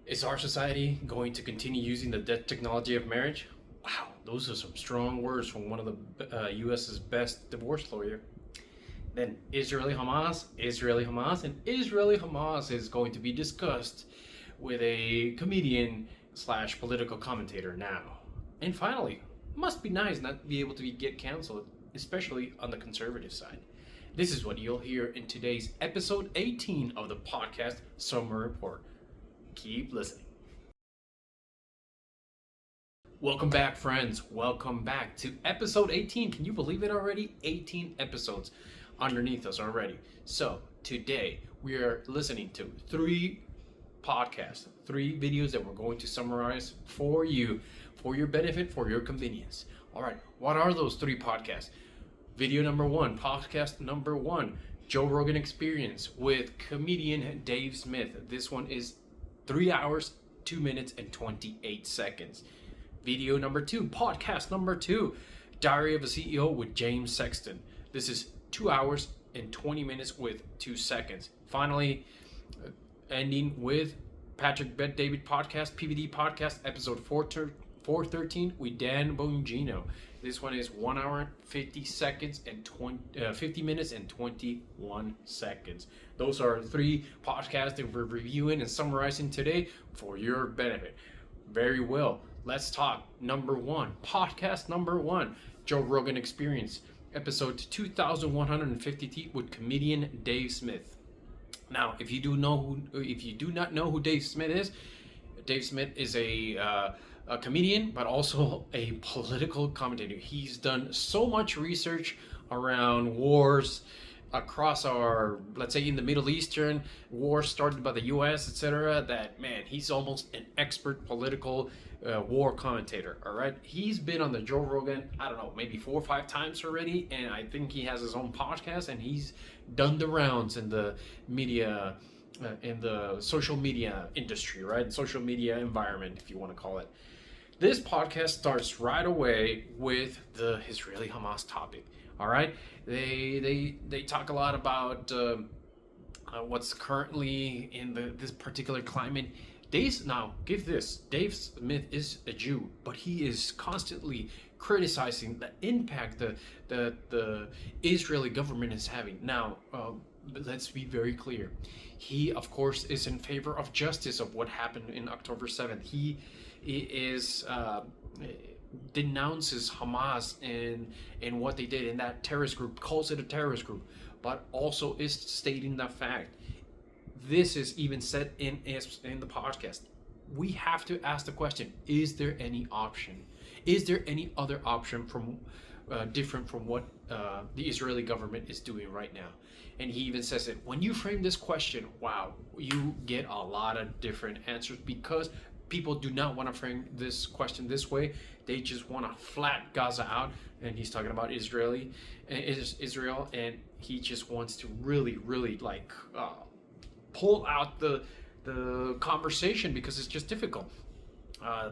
Is our society going to continue using the death technology of marriage? Wow, those are some strong words from one of the US's best divorce lawyer. Then Israeli Hamas and Israeli Hamas is going to be discussed with a comedian slash political commentator now. And finally, must be nice not to be able to get canceled, especially on the conservative side. This is what you'll hear in today's episode 18 of the podcast Summer Report. Keep listening. Welcome back, friends. Welcome back to episode 18. Can you believe it already? 18 episodes underneath us already. So today we are listening to 3 podcasts, 3 videos that we're going to summarize for you, for your benefit, for your convenience. All right, what are those 3 podcasts? Video number 1, podcast number 1, Joe Rogan Experience with comedian Dave Smith. This one is 3 hours, 2 minutes, and 28 seconds. Video number 2, podcast number 2, Diary of a CEO with James Sexton. This is 2 hours and 20 minutes with 2 seconds. Finally, ending with Patrick Bet David Podcast, PBD Podcast, episode 413 with Dan Bongino. This one is 1 hour, 50 seconds, and 50 minutes and 21 seconds. Those are 3 podcasts that we're reviewing and summarizing today for your benefit. Very well. Let's talk. Number 1, podcast number 1, Joe Rogan Experience, episode 2150 with comedian Dave Smith. Now, if you do not know who Dave Smith is a comedian, but also a political commentator. He's done so much research around wars across our, let's say, in the Middle Eastern wars started by the US, etc., that, man, he's almost an expert political war commentator. All right, he's been on the Joe Rogan, I don't know, maybe 4 or 5 times already, and I think he has his own podcast, and he's done the rounds in the media, in the social media industry, right? Social media environment, if you want to call it. This podcast starts right away with the Israeli Hamas topic. All right, they talk a lot about what's currently in this particular climate. Dave Smith is a Jew, but he is constantly criticizing the impact the Israeli government is having. Now, let's be very clear. He, of course, is in favor of justice of what happened in October 7th. He is denounces Hamas and what they did in that terrorist group, calls it a terrorist group, but also is stating the fact. This is even said in the podcast. We have to ask the question: is there any option? Is there any other option from different from what the Israeli government is doing right now? And he even says it. When you frame this question, wow, you get a lot of different answers, because people do not want to frame this question this way. They just want to flat Gaza out, and he's talking about Israel, and he just wants to really, really pull out the conversation, because it's just difficult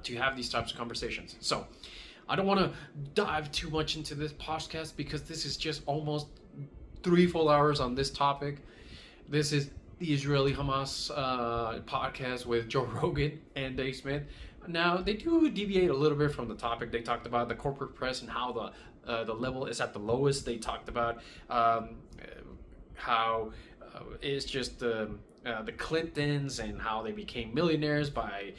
to have these types of conversations. So I don't want to dive too much into this podcast, because this is just almost 3 full hours on this topic. This is the Israeli Hamas podcast with Joe Rogan and Dave Smith. Now, they do deviate a little bit from the topic. They talked about the corporate press and how the level is at the lowest. They talked about how it's just the Clintons and how they became millionaires by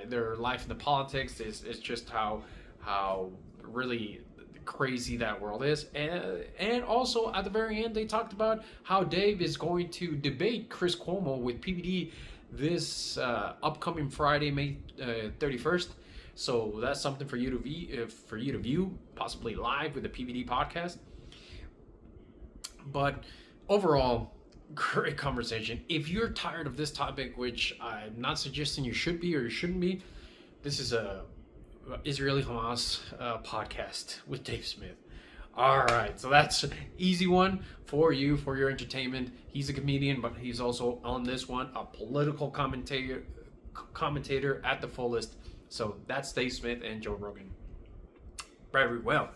their life in the politics. It's just how really crazy that world is. And also at the very end, they talked about how Dave is going to debate Chris Cuomo with PBD this upcoming Friday, May 31st. So that's something for you to view, possibly live with the PBD podcast. But overall, great conversation. If you're tired of this topic, which I'm not suggesting you should be or you shouldn't be, this is a Israeli Hamas podcast with Dave Smith. All right, so that's an easy one for you, for your entertainment. He's a comedian, but he's also on this one a political commentator at the fullest. So that's Dave Smith and Joe Rogan. Very well.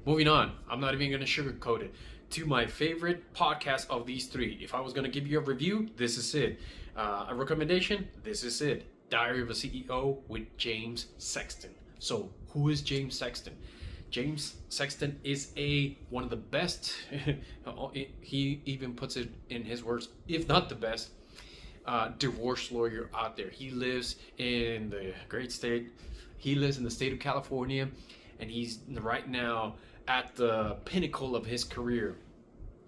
Moving on. I'm not even going to sugarcoat it. to my favorite podcast of these three. If I was going to give you a review, this is it. A recommendation, this is it. Diary of a CEO with James Sexton. So, who is James Sexton? James Sexton is one of the best, he even puts it in his words, if not the best, divorce lawyer out there. He lives in the great state. He lives in the state of California, and he's right now at the pinnacle of his career.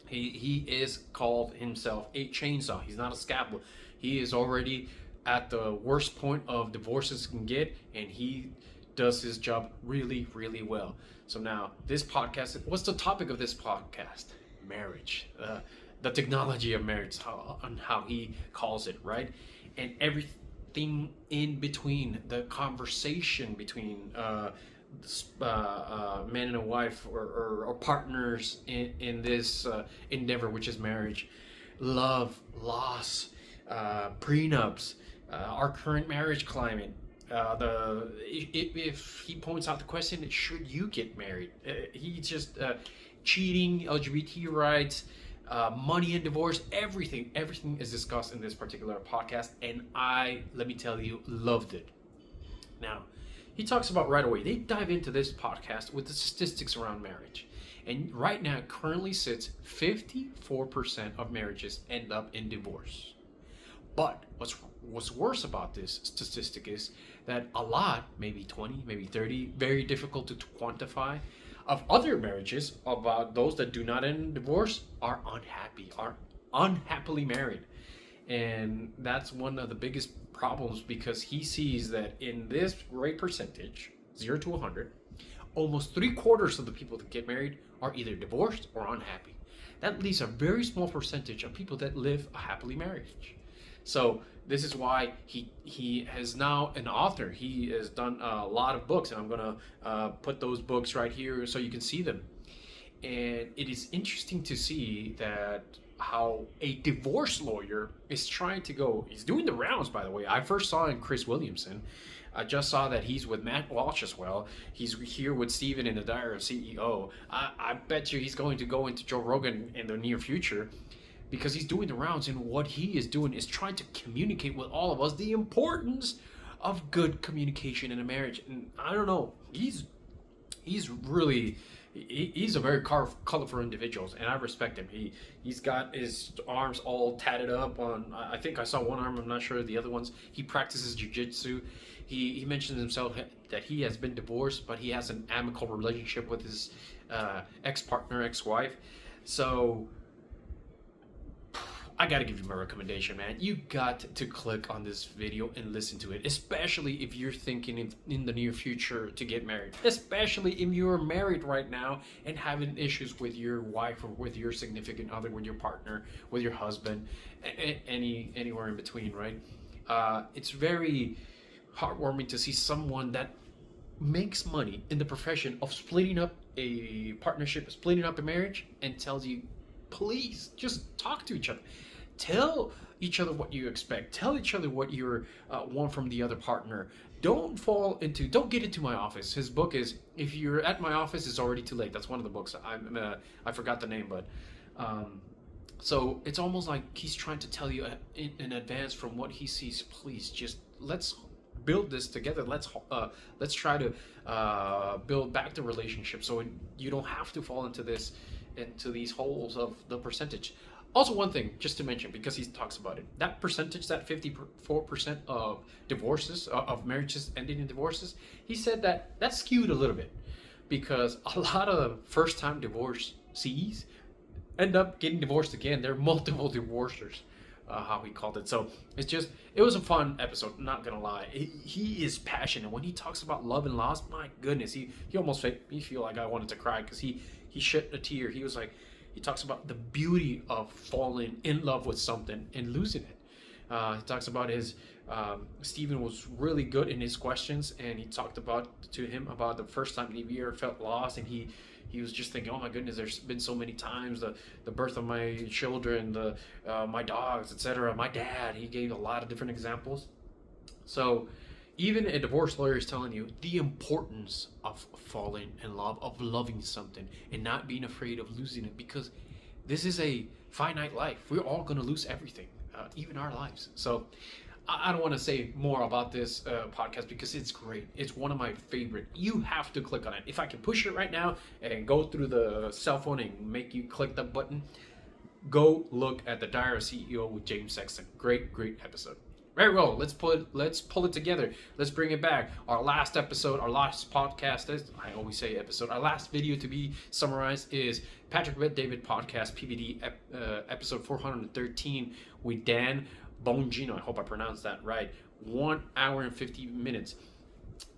He is called himself a chainsaw. He's not a scalpel. He is already at the worst point of divorces can get, and he does his job really, really well. So now this podcast, what's the topic of this podcast? Marriage, the technology of marriage, how he calls it, right? And everything in between, the conversation between man and a wife or partners in this endeavor, which is marriage, love, loss, prenups, our current marriage climate. If he points out the question, should you get married? He just cheating, LGBT rights, money and divorce, everything is discussed in this particular podcast, and let me tell you, loved it. Now, he talks about right away, they dive into this podcast with the statistics around marriage. And right now, it currently sits 54% of marriages end up in divorce. But what's worse about this statistic is that a lot, maybe 20, maybe 30, very difficult to quantify, of other marriages, about those that do not end in divorce, are unhappily married. And that's one of the biggest problems, because he sees that in this great percentage, 0 to 100, almost 3/4 of the people that get married are either divorced or unhappy. That leaves a very small percentage of people that live a happily marriage. So this is why he is now an author. He has done a lot of books, and I'm going to put those books right here so you can see them. And it is interesting to see that how a divorce lawyer is trying to go. He's doing the rounds, by the way. I first saw him Chris Williamson. I just saw that he's with Matt Walsh as well. He's here with Steven in the Diary of CEO. I bet you he's going to go into Joe Rogan in the near future, because he's doing the rounds, and what he is doing is trying to communicate with all of us the importance of good communication in a marriage. And I don't know, he's a very colorful individual, and I respect him. He's got his arms all tatted up on, I think I saw one arm, I'm not sure the other ones. He practices jiu-jitsu. He mentions himself that he has been divorced, but he has an amicable relationship with his ex-wife. So I gotta give you my recommendation, man. You got to click on this video and listen to it, especially if you're thinking in the near future to get married, especially if you're married right now and having issues with your wife or with your significant other, with your partner, with your husband, anywhere in between, right? It's very heartwarming to see someone that makes money in the profession of splitting up a partnership, splitting up a marriage, and tells you, please just talk to each other. Tell each other what you expect. Tell each other what you want from the other partner. Don't get into my office. His book is, if you're at my office, it's already too late. That's one of the books. I forgot the name, but so it's almost like he's trying to tell you in advance from what he sees. Please, just let's build this together. Let's try to build back the relationship, so you don't have to fall into these holes of the percentage. Also, one thing just to mention, because he talks about it, that percentage, that 54% of divorces, of marriages ending in divorces, he said that skewed a little bit, because a lot of first-time divorcees end up getting divorced again. They're multiple divorcers, how he called it. So it was a fun episode, not gonna lie. He is passionate. When he talks about love and loss, my goodness, he almost made me feel like I wanted to cry, because he shed a tear. He talks about the beauty of falling in love with something and losing it. He talks about Stephen was really good in his questions, and he talked to him about the first time he ever felt lost, and he was just thinking, oh my goodness, there's been so many times, the birth of my children, my dogs, etc., my dad. He gave a lot of different examples. So even a divorce lawyer is telling you the importance of falling in love, of loving something, and not being afraid of losing it, because this is a finite life. We're all going to lose everything, even our lives. So I don't want to say more about this podcast because it's great. It's one of my favorite. You have to click on it. If I can push it right now and go through the cell phone and make you click the button, go look at the Diary of a CEO with James Sexton. Great episode. Very well. Let's pull it together. Let's bring it back. Our last episode, our last podcast, I always say episode. Our last video to be summarized is Patrick Bet-David Podcast, PBD episode 413 with Dan Bongino. I hope I pronounced that right. 1 hour and 50 minutes.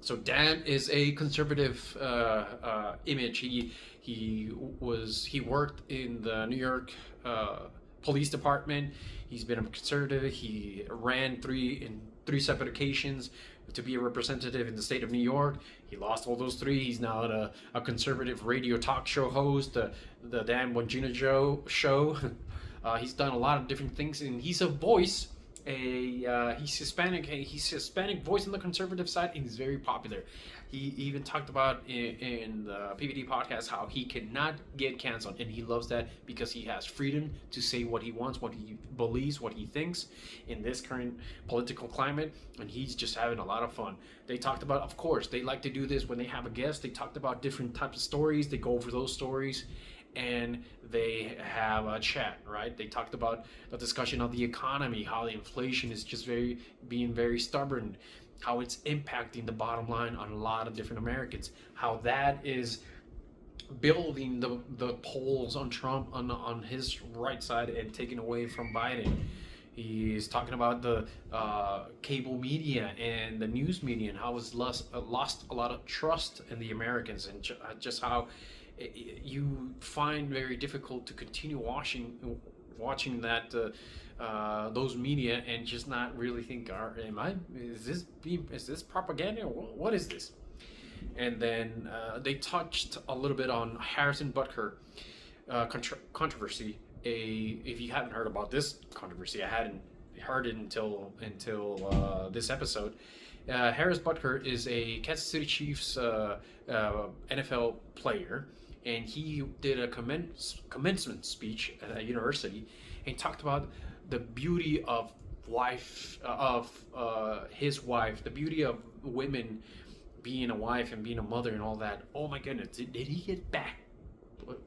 So Dan is a conservative image. He worked in the New York police department. He's been a conservative. He ran in three separate occasions to be a representative in the state of New York. He lost all those three. He's now a conservative radio talk show host, the Dan Bongino show. He's done a lot of different things, and he's a voice. He's Hispanic. He's Hispanic voice on the conservative side, and he's very popular. He even talked about in the PBD podcast how he cannot get canceled, and he loves that because he has freedom to say what he wants, what he believes, what he thinks in this current political climate, and he's just having a lot of fun. They talked about, of course, they like to do this when they have a guest. They talked about different types of stories. They go over those stories, and they have a chat, right? They talked about the discussion of the economy, how the inflation is just being very stubborn, how it's impacting the bottom line on a lot of different Americans, how that is building the polls on Trump on his right side and taking away from Biden. He's talking about the cable media and the news media and how it's lost a lot of trust in the Americans, and just how you find very difficult to continue watching that those media and just not really think, is this propaganda, or what is this? And then they touched a little bit on Harrison Butker controversy. If you haven't heard about this controversy, I hadn't heard it until this episode. Harris Butker is a Kansas City Chiefs NFL player, and he did a commencement speech at a university and talked about the beauty of his wife, the beauty of women being a wife and being a mother and all that. Oh my goodness, did he get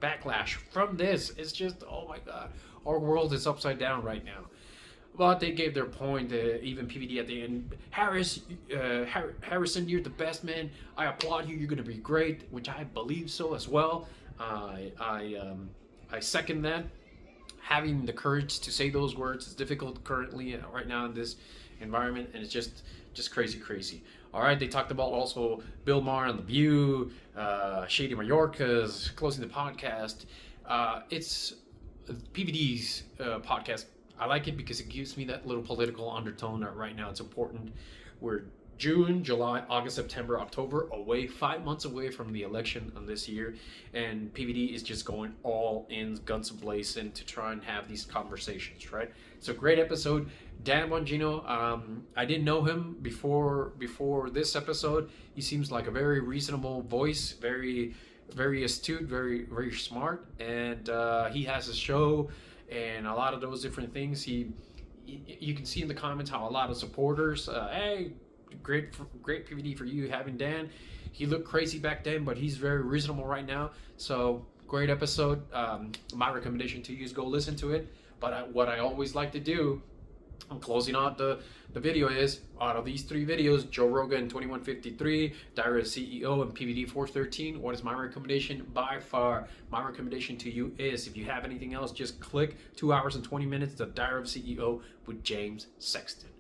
backlash from this? It's just, oh my God, our world is upside down right now. But they gave their point, even PBD at the end. Harrison, you're the best, man. I applaud you. You're going to be great, which I believe so as well. I second that. Having the courage to say those words is difficult currently, right now in this environment, and it's just crazy. All right, they talked about also Bill Maher on The View, Shady Mayorkas, closing the podcast. It's PBD's podcast. I like it because it gives me that little political undertone that right now it's important. We're June, July, August, September, October, 5 months away from the election on this year, and PBD is just going all in, guns blazing, to try and have these conversations, right? It's a great episode. Dan Bongino, I didn't know him before this episode. He seems like a very reasonable voice, very astute, very smart, and he has a show and a lot of those different things. You can see in the comments how a lot of supporters, hey, great PBD for you having Dan. He looked crazy back then, but he's very reasonable right now. So great episode. My recommendation to you is go listen to it. But what I always like to do, I'm closing out the video, is out of these three videos, Joe Rogan 2153, Diary of a CEO, and PBD 413, what is my recommendation? By far, my recommendation to you is, if you have anything else, just click 2 hours and 20 minutes, the Diary of a CEO with James Sexton.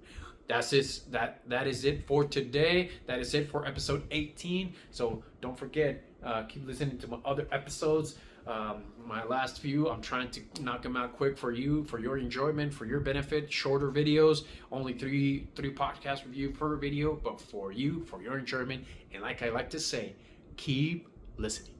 That is it for today. That is it for episode 18. So don't forget, keep listening to my other episodes. My last few, I'm trying to knock them out quick for you, for your enjoyment, for your benefit. Shorter videos, only three podcast review per video, but for you, for your enjoyment. And like I like to say, keep listening.